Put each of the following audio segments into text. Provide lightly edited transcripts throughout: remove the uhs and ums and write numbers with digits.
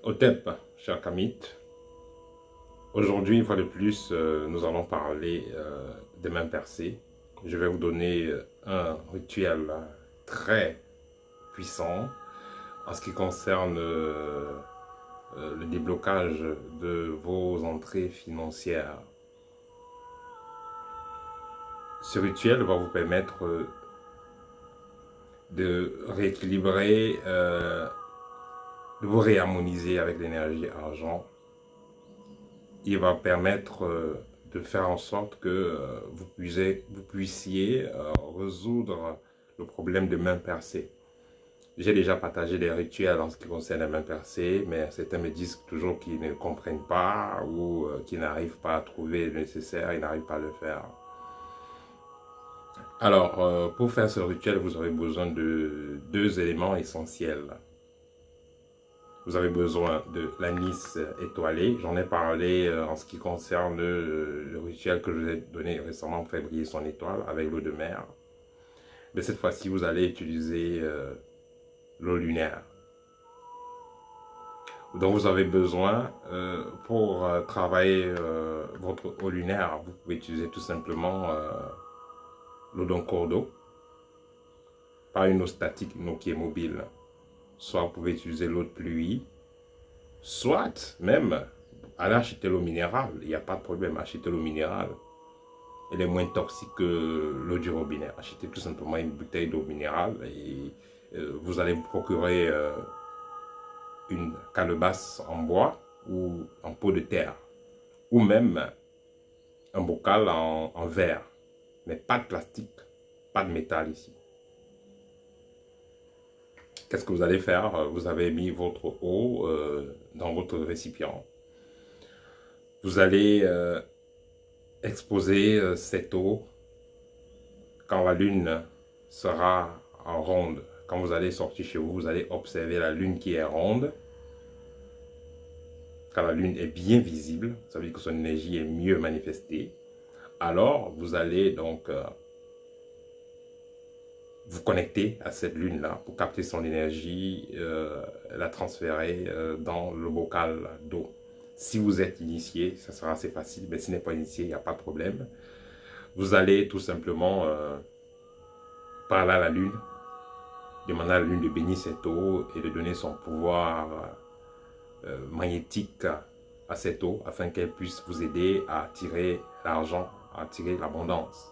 Hotep, cher Kamit, aujourd'hui, une fois de plus, nous allons parler des mains percées. Je vais vous donner un rituel très puissant en ce qui concerne le déblocage de vos entrées financières. Ce rituel va vous permettre de rééquilibrer, de vous réharmoniser avec l'énergie argent. Il va permettre de faire en sorte que vous puissiez résoudre le problème de mains percées. J'ai déjà partagé des rituels en ce qui concerne les mains percées, mais certains me disent toujours qu'ils ne comprennent pas ou qu'ils n'arrivent pas à trouver le nécessaire, ils n'arrivent pas à le faire. Alors, pour faire ce rituel, vous aurez besoin de deux éléments essentiels. Vous avez besoin de l'anis étoilé. J'en ai parlé en ce qui concerne le rituel que je vous ai donné récemment pour faire briller son étoile avec l'eau de mer. Mais cette fois-ci, vous allez utiliser l'eau lunaire. Donc vous avez besoin, pour travailler votre eau lunaire, vous pouvez utiliser tout simplement l'eau d'un cours d'eau. Pas une eau statique, une eau qui est mobile. Soit vous pouvez utiliser l'eau de pluie, soit même allez acheter l'eau minérale. Il n'y a pas de problème, achetez l'eau minérale. Elle est moins toxique que l'eau du robinet. Achetez tout simplement une bouteille d'eau minérale et vous allez vous procurer une calebasse en bois ou en pot de terre. Ou même un bocal en verre. Mais pas de plastique, pas de métal ici. Qu'est-ce que vous allez faire? Vous avez mis votre eau dans votre récipient. Vous allez exposer cette eau quand la lune sera en ronde. Quand vous allez sortir chez vous, vous allez observer la lune qui est ronde. Quand la lune est bien visible, ça veut dire que son énergie est mieux manifestée. Alors, vous allez donc vous connecter à cette lune-là pour capter son énergie, la transférer dans le bocal d'eau. Si vous êtes initié, ça sera assez facile, mais si vous n'êtes pas initié, il n'y a pas de problème. Vous allez tout simplement parler à la lune, demander à la lune de bénir cette eau et de donner son pouvoir magnétique à cette eau afin qu'elle puisse vous aider à attirer l'argent, à attirer l'abondance.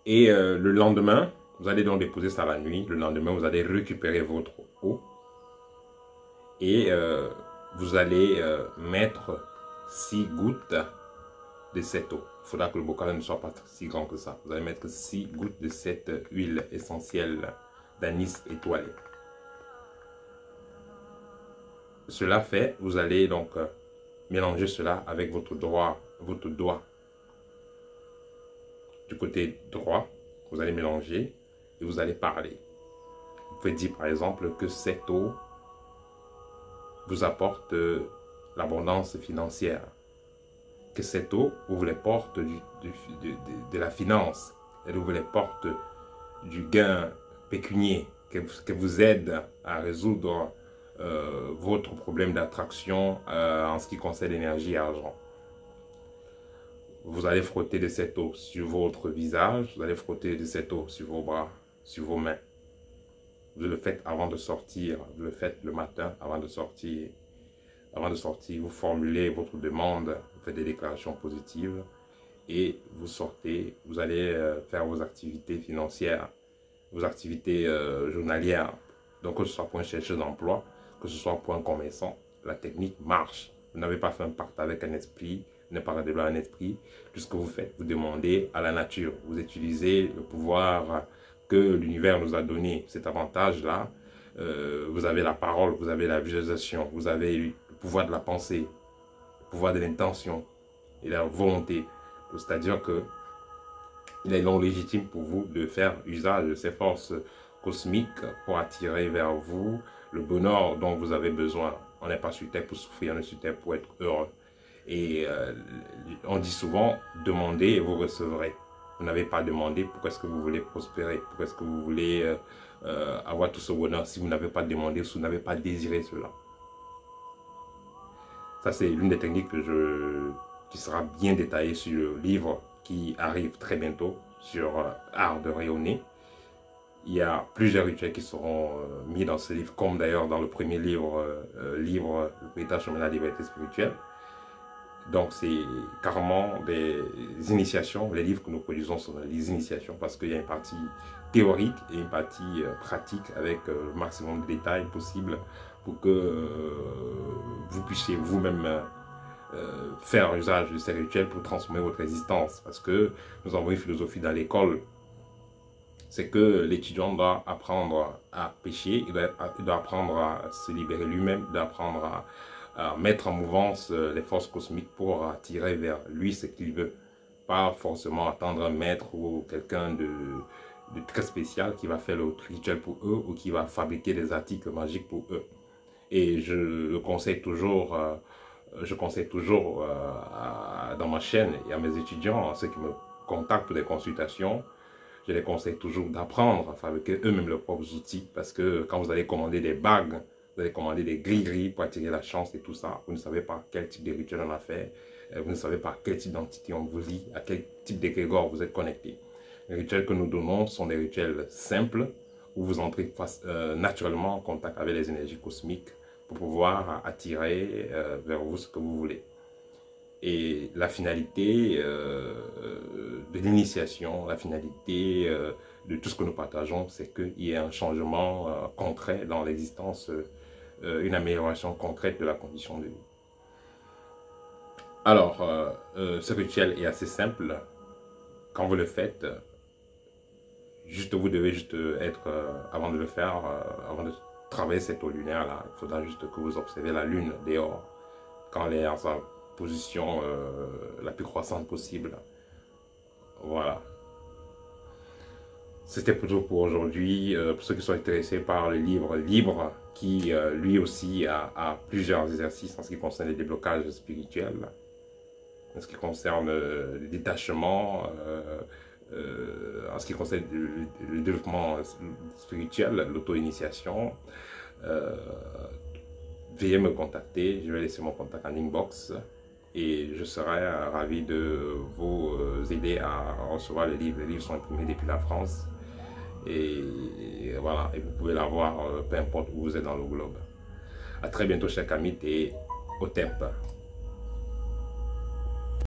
Et le lendemain, vous allez donc déposer ça la nuit. Le lendemain, vous allez récupérer votre eau. Et vous allez mettre 6 gouttes de cette eau. Il faudra que le bocal ne soit pas si grand que ça. Vous allez mettre 6 gouttes de cette huile essentielle d'anis étoilé. Cela fait, vous allez donc mélanger cela avec votre doigt. Du côté droit, vous allez mélanger et vous allez parler. Vous pouvez dire par exemple que cette eau vous apporte l'abondance financière. Que cette eau ouvre les portes de la finance. Elle ouvre les portes du gain pécunier. Que vous aide à résoudre votre problème d'attraction en ce qui concerne l'énergie et l'argent. Vous allez frotter de cette eau sur votre visage, vous allez frotter de cette eau sur vos bras, sur vos mains. Vous le faites avant de sortir, vous le faites le matin avant de sortir. Avant de sortir, vous formulez votre demande, vous faites des déclarations positives et vous sortez, vous allez faire vos activités financières, vos activités journalières. Donc que ce soit pour un chercheur d'emploi, que ce soit pour un commerçant, la technique marche. Vous n'avez pas fait un pacte avec un esprit, vous n'avez pas révélé un esprit. Tout ce que vous faites, vous demandez à la nature. Vous utilisez le pouvoir que l'univers nous a donné. Cet avantage-là, vous avez la parole, vous avez la visualisation, vous avez le pouvoir de la pensée, le pouvoir de l'intention et la volonté. C'est-à-dire que il est non légitime pour vous de faire usage de ces forces cosmiques pour attirer vers vous le bonheur dont vous avez besoin. On n'est pas sur terre pour souffrir, on est sur terre pour être heureux. Et on dit souvent, demandez et vous recevrez. vous n'avez pas demandé, pourquoi est-ce que vous voulez prospérer? Pourquoi est-ce que vous voulez avoir tout ce bonheur si vous n'avez pas demandé, si vous n'avez pas désiré cela? Ça, c'est l'une des techniques qui sera bien détaillée sur le livre qui arrive très bientôt sur Art de rayonner. Il y a plusieurs rituels qui seront mis dans ce livre, comme d'ailleurs dans le premier livre, Le véritable chemin de la liberté spirituelle. Donc, c'est carrément des initiations. Les livres que nous produisons sont des initiations parce qu'il y a une partie théorique et une partie pratique avec le maximum de détails possible pour que vous puissiez vous-même faire usage de ces rituels pour transformer votre existence. Parce que nous avons une philosophie dans l'école, c'est que l'étudiant doit apprendre à pécher, il doit apprendre à se libérer lui-même, il doit apprendre à mettre en mouvance les forces cosmiques pour attirer vers lui ce qu'il veut. Pas forcément attendre un maître ou quelqu'un de très spécial qui va faire le rituel pour eux ou qui va fabriquer des articles magiques pour eux. Et je conseille toujours dans ma chaîne et à mes étudiants, à ceux qui me contactent pour des consultations, je les conseille toujours d'apprendre à fabriquer eux-mêmes leurs propres outils parce que quand vous allez commander des bagues, vous allez commander des gris-gris pour attirer la chance et tout ça, vous ne savez pas quel type de rituel on a fait, vous ne savez pas quel type d'entité on vous lie, à quel type d'égrégore vous êtes connecté. Les rituels que nous donnons sont des rituels simples où vous entrez naturellement en contact avec les énergies cosmiques pour pouvoir attirer vers vous ce que vous voulez. Et la finalité de l'initiation, la finalité de tout ce que nous partageons, c'est qu'il y ait un changement concret dans l'existence, une amélioration concrète de la condition de vie. Alors, ce rituel est assez simple. Quand vous le faites, vous devez juste être, avant de le faire, avant de travailler cette eau lunaire là, il faudra juste que vous observez la lune dehors, quand elle est en sa position la plus croissante possible. Voilà. C'était plutôt pour aujourd'hui. Pour ceux qui sont intéressés par le livre Libre, qui lui aussi a plusieurs exercices en ce qui concerne les déblocages spirituels, en ce qui concerne le détachement, en ce qui concerne le développement spirituel, l'auto-initiation, veuillez me contacter. Je vais laisser mon contact en inbox et je serai ravi de vous aider à recevoir les livres. Les livres sont imprimés depuis la France et voilà, et vous pouvez l'avoir peu importe où vous êtes dans le globe. À très bientôt, chers amis, et au TEP.